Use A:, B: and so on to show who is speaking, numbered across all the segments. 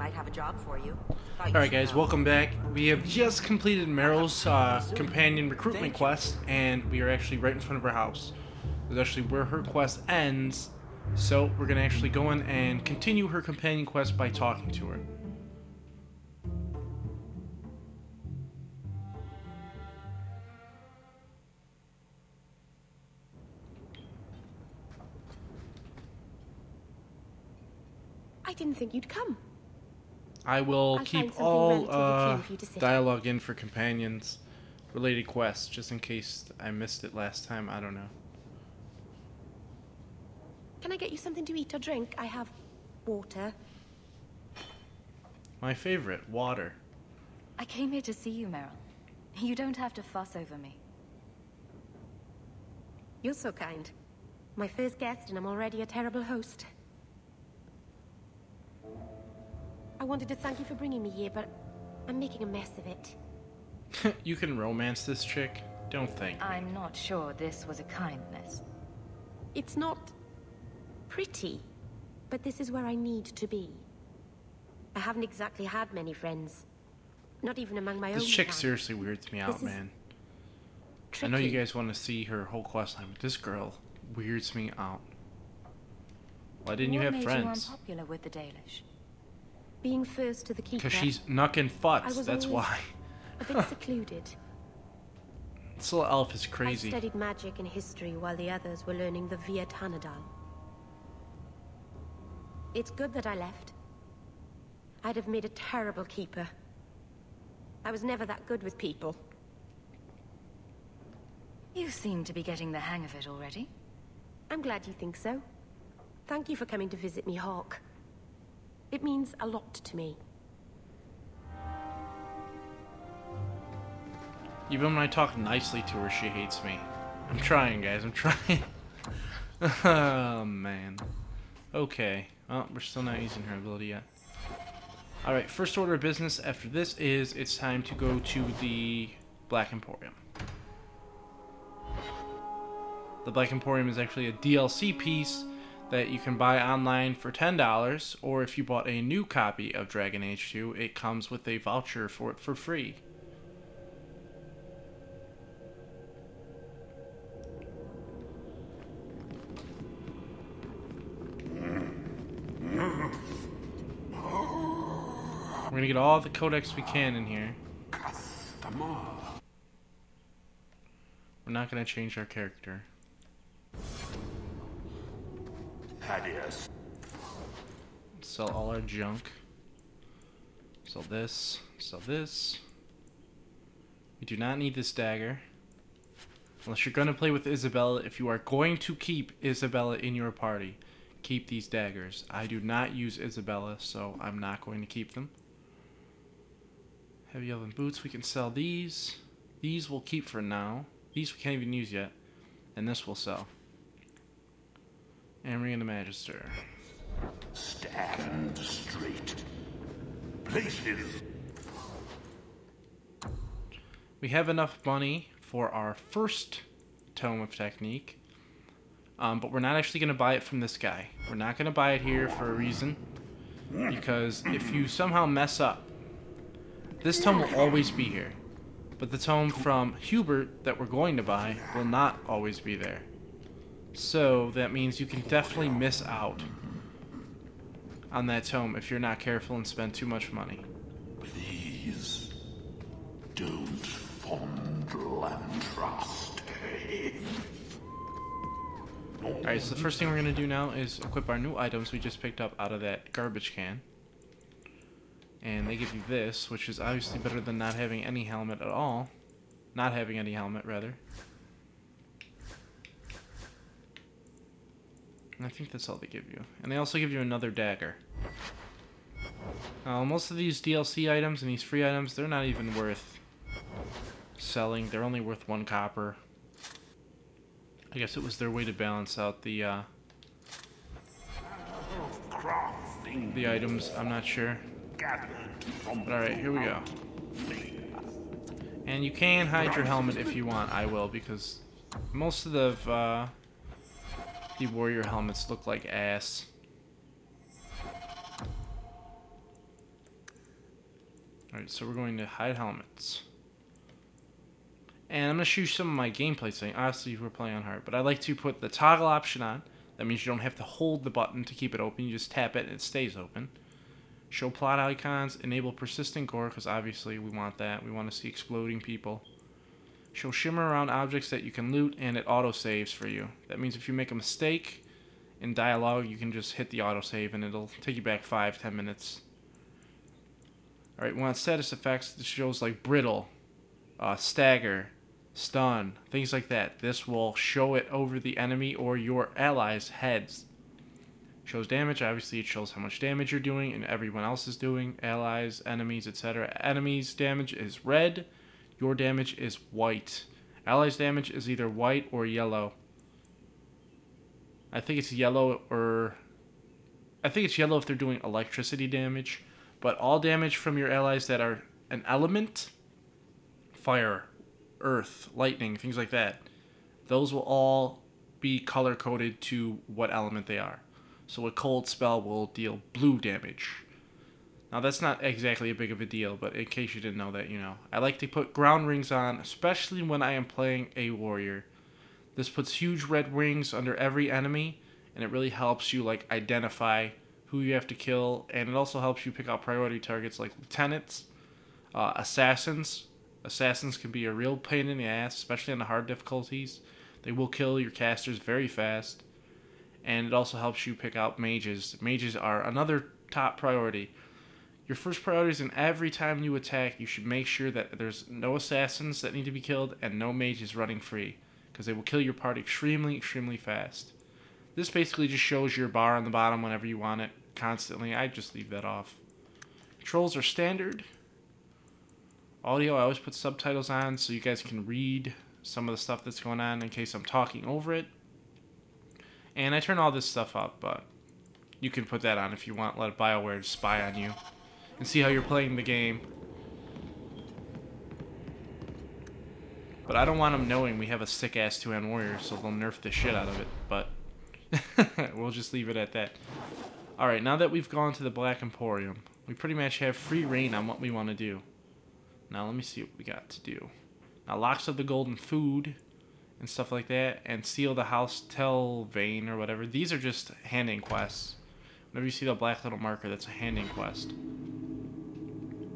A: might have a job for you.
B: Alright guys, welcome back. We have just completed Meryl's companion recruitment quest, and we are actually right in front of her house. That's actually where her quest ends, so we're going to actually go in and continue her companion quest by talking to her.
C: I didn't think you'd come.
B: I will
C: I'll
B: keep
C: find
B: all
C: something relatively clean for you to sit
B: dialogue in for companions related quests, just in case I missed it last time. I don't know.
C: Can I get you something to eat or drink? I have water.
B: My favorite, water.
D: I came here to see you, Meryl. You don't have to fuss over me.
C: You're so kind. My first guest, and I'm already a terrible host. I wanted to thank you for bringing me here, but I'm making a mess of it.
B: You can romance this chick? Don't think.
D: I'm not sure this was a kindness.
C: It's not pretty, but this is where I need to be. I haven't exactly had many friends. Not even among my own.
B: This chick
C: kind.
B: seriously weirds me out, man.
C: Tricky.
B: I know you guys want to see her whole quest line, but this girl weirds me out. Why didn't you have friends?
D: What made you unpopular with the Dalish?
C: Being first to the keeper.
B: Because she's knucking futz, that's why.
C: A bit secluded.
B: This little elf is crazy.
C: I studied magic and history while the others were learning the Via Tanadal. It's good that I left. I'd have made a terrible keeper. I was never that good with people.
D: You seem to be getting the hang of it already.
C: I'm glad you think so. Thank you for coming to visit me, Hawk. It means a lot to me.
B: Even when I talk nicely to her, she hates me. I'm trying, guys. I'm trying. Oh, man. Okay. Well, we're still not using her ability yet. Alright, first order of business after this is it's time to go to the Black Emporium. The Black Emporium is actually a DLC piece that you can buy online for $10, or if you bought a new copy of Dragon Age 2, it comes with a voucher for it for free. We're gonna get all the codex we can in here. We're not gonna change our character. Sell all our junk. Sell this. Sell this. We do not need this dagger. Unless you're going to play with Isabella. If you are going to keep Isabella in your party, keep these daggers. I do not use Isabella, so I'm not going to keep them. Heavy elven boots. We can sell these. These we'll keep for now. These we can't even use yet. And this we'll sell. And Ring of the Magister.
E: Stand straight. Places.
B: We have enough money for our first Tome of Technique. But we're not actually going to buy it from this guy. We're not going to buy it here for a reason. Because if you somehow mess up, this tome will always be here. But the tome from Hubert that we're going to buy will not always be there. So that means you can definitely miss out on that tome if you're not careful and spend too much money.
E: Please don't fondle and trust.
B: Alright, so the first thing we're going to do now is equip our new items we just picked up out of that garbage can. And they give you this, which is obviously better than not having any helmet at all. Not having any helmet, rather. And I think that's all they give you. And they also give you another dagger. Most of these DLC items and these free items, they're not even worth selling. They're only worth 1 copper. I guess it was their way to balance out the items. I'm not sure. But alright, here we go. And you can hide your helmet if you want. I will, because most of the warrior helmets look like ass. Alright, so we're going to hide helmets. And I'm going to show you some of my gameplay setting. Obviously, we're playing on hard, but I like to put the toggle option on. That means you don't have to hold the button to keep it open. You just tap it and it stays open. Show plot icons. Enable persistent gore, because obviously we want that. We want to see exploding people. Show shimmer around objects that you can loot, and it auto-saves for you. That means if you make a mistake in dialogue, you can just hit the autosave, and it'll take you back 5-10 minutes. Alright, we want status effects. This shows like brittle, stagger, stun, things like that. This will show it over the enemy or your allies' heads. Shows damage. Obviously, it shows how much damage you're doing and everyone else is doing. Allies, enemies, etc. Enemies' damage is red. Your damage is white. Allies' damage is either white or yellow. I think it's yellow if they're doing electricity damage. But all damage from your allies that are an element, fire, earth, lightning, things like that, those will all be color-coded to what element they are. So a cold spell will deal blue damage. Now that's not exactly a big of a deal, but in case you didn't know that, you know. I like to put ground rings on, especially when I am playing a warrior. This puts huge red rings under every enemy, and it really helps you like identify who you have to kill, and it also helps you pick out priority targets like lieutenants, assassins. Assassins can be a real pain in the ass, especially on the hard difficulties. They will kill your casters very fast, and it also helps you pick out mages. Mages are another top priority. Your first priority is in every time you attack, you should make sure that there's no assassins that need to be killed and no mages running free, because they will kill your party extremely, extremely fast. This basically just shows your bar on the bottom whenever you want it, constantly. I just leave that off. Controls are standard. Audio, I always put subtitles on so you guys can read some of the stuff that's going on in case I'm talking over it. And I turn all this stuff up, but you can put that on if you want. Let BioWare spy on you and see how you're playing the game. But I don't want them knowing we have a sick-ass two-hand warrior, so they'll nerf the shit out of it, but we'll just leave it at that. Alright, now that we've gone to the Black Emporium, we pretty much have free reign on what we want to do. Now let me see what we got to do. Now Locks of the Golden Food and stuff like that, and Seal the House Tell Vein or whatever. These are just handing quests. Whenever you see the black little marker, that's a handing quest.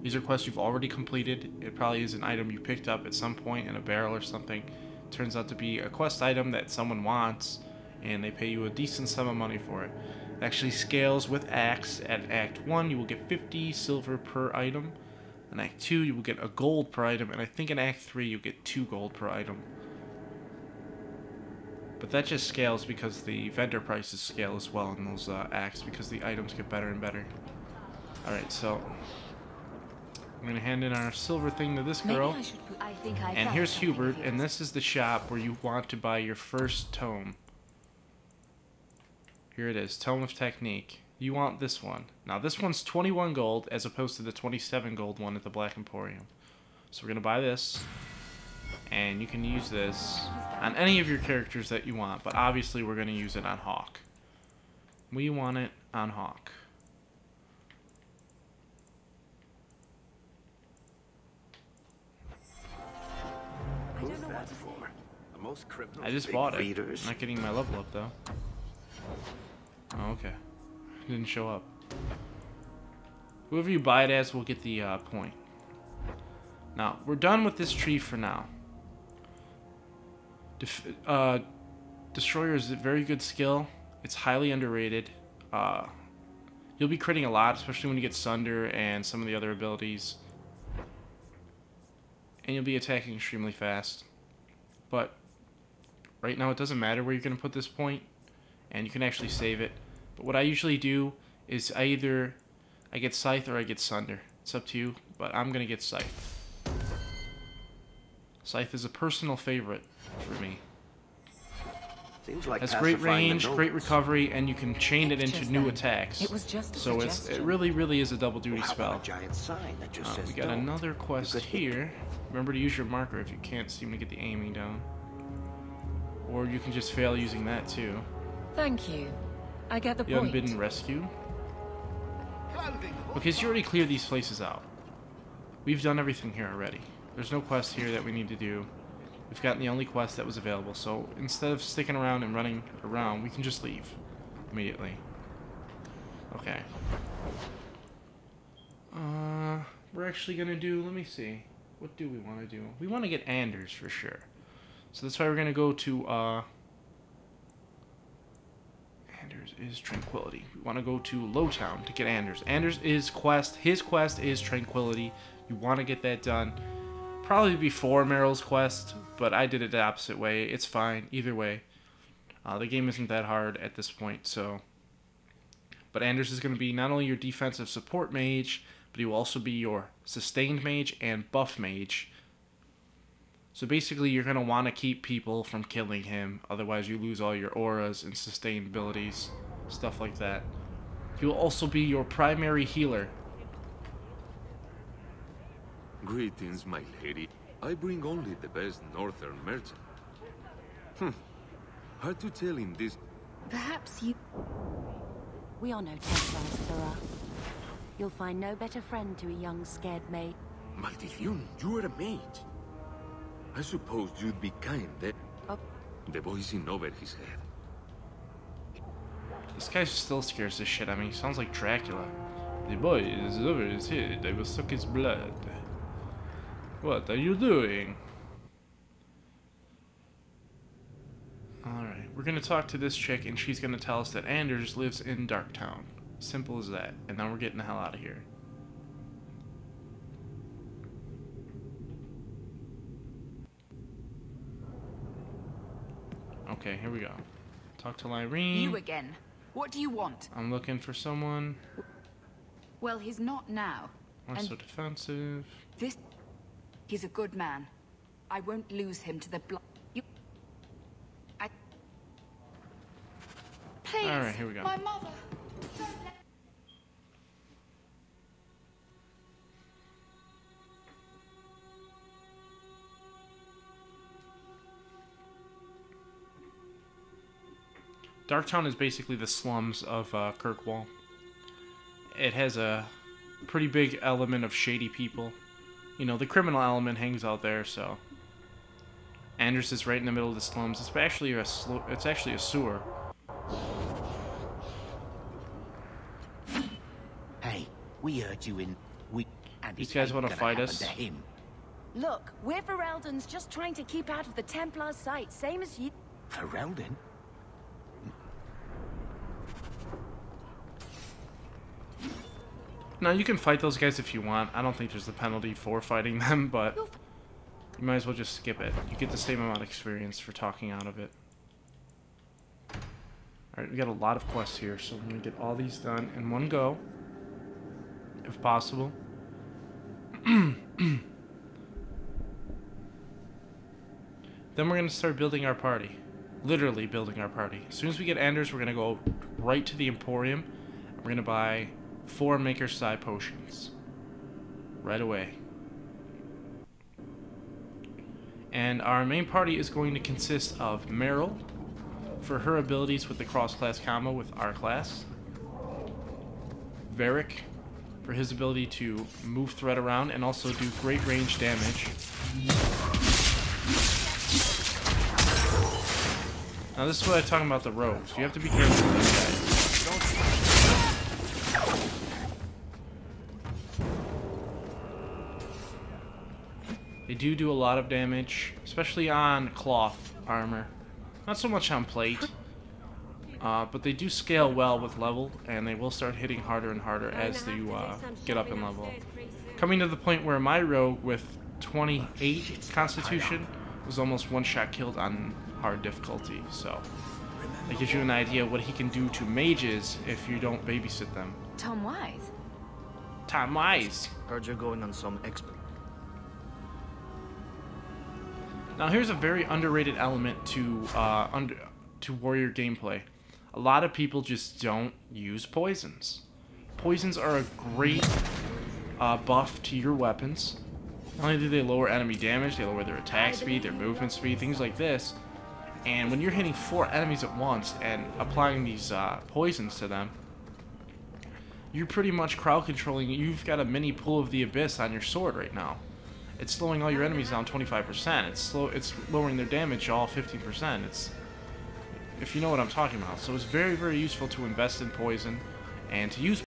B: These are quests you've already completed. It probably is an item you picked up at some point in a barrel or something. It turns out to be a quest item that someone wants, and they pay you a decent sum of money for it. It actually scales with Acts. At Act 1, you will get 50 silver per item. In Act 2, you will get a gold per item, and I think in Act 3, you get 2 gold per item. But that just scales because the vendor prices scale as well in those acts, because the items get better and better. Alright, so I'm going to hand in our silver thing to this girl. And here's Hubert, and this is the shop where you want to buy your first tome. Here it is, Tome of Technique. You want this one. Now this one's 21 gold as opposed to the 27 gold one at the Black Emporium. So we're going to buy this. And you can use this on any of your characters that you want, but obviously we're going to use it on Hawk. We want it on Hawk. I just bought it. I'm not getting my level up though. Oh, okay. Didn't show up. Whoever you buy it as will get the point. Now, we're done with this tree for now. Destroyer is a very good skill. It's highly underrated. You'll be critting a lot, especially when you get Sunder and some of the other abilities. And you'll be attacking extremely fast. But right now it doesn't matter where you're going to put this point. And you can actually save it. But what I usually do is I get Scythe or I get Sunder. It's up to you, but I'm going to get Scythe. Scythe is a personal favorite for me.
A: Seems like
B: has great range, great recovery, and you can chain it into new attacks. So it really is a double duty spell. We got another quest here. Remember to use your marker if you can't seem to get the aiming down. Or you can just fail using that too.
F: Thank you. I get the
B: point. You Unbidden Rescue. Because you already cleared these places out. we've done everything here already. There's no quest here that we need to do. We've gotten the only quest that was available, so instead of sticking around and running around, we can just leave immediately. Okay. We're actually gonna do, let me see. What do we want to do? We want to get Anders for sure. So that's why we're gonna go to, Anders is Tranquility. We want to go to Lowtown to get Anders. Anders is quest, his quest is Tranquility. You want to get that done. Probably before Meryl's quest, but I did it the opposite way. It's fine, either way. The game isn't that hard at this point, so... But Anders is going to be not only your defensive support mage, but he will also be your sustained mage and buff mage. So basically you're going to want to keep people from killing him, otherwise you lose all your auras and sustained abilities, stuff like that. He will also be your primary healer.
G: Greetings, my lady. I bring only the best northern merchant. Hard to tell in this...
D: Perhaps you...
H: We are no Templars, Farah. You'll find no better friend to a young, scared maid.
G: Maldición, you are a mage. I suppose you'd be kind, eh?
H: Oh.
G: The voice in over his head.
B: This guy still scares the shit out of me. He sounds like Dracula. The boy is over his head. I will suck his blood. What are you doing? Alright, we're gonna talk to this chick and she's gonna tell us that Anders lives in Darktown. Simple as that. And then we're getting the hell out of here. Okay, here we go. Talk to Lyrene.
I: You again. What do you want?
B: I'm looking for someone.
I: Well, he's not now.
B: Also defensive.
I: He's a good man. I won't lose him to the blood. Please.
B: All right, here we go.
I: My mother.
B: Darktown is basically the slums of Kirkwall. It has a pretty big element of shady people. You know, the criminal element hangs out there, so... Anders is right in the middle of the slums. It's actually a sewer.
A: Hey, we heard you in...
B: These guys want to fight us.
H: Look, we're Ferelden's just trying to keep out of the Templar's sight, same as you...
A: Ferelden?
B: Now, you can fight those guys if you want. I don't think there's a penalty for fighting them, but you might as well just skip it. You get the same amount of experience for talking out of it. Alright, we got a lot of quests here, so I'm going to get all these done in one go, if possible. Then we're going to start building our party. Literally building our party. As soon as we get Anders, we're going to go right to the Emporium. And we're going to buy 4 Maker's Side potions. Right away. And our main party is going to consist of Meryl, for her abilities with the cross-class combo with our class. Varric, for his ability to move threat around and also do great range damage. Now this is what I'm talking about the rogues. You have to be careful with these guys. They do a lot of damage, especially on cloth armor. Not so much on plate, but they do scale well with level, and they will start hitting harder and harder as you get up in level. Coming to the point where my rogue with 28 constitution was almost one-shot killed on hard difficulty, so that gives you an idea what he can do to mages if you don't babysit them.
D: Tom Wise?
B: Tom Wise!
A: Heard you're going on some expert.
B: Now here's a very underrated element to warrior gameplay. A lot of people just don't use poisons. Poisons are a great buff to your weapons. Not only do they lower enemy damage, they lower their attack speed, their movement speed, things like this. And when you're hitting 4 enemies at once and applying these poisons to them, you're pretty much crowd controlling. You've got a mini Pool of the Abyss on your sword right now. It's slowing all your enemies down 25%. It's lowering their damage all 15%. If you know what I'm talking about. So it's very, very useful to invest in poison and to use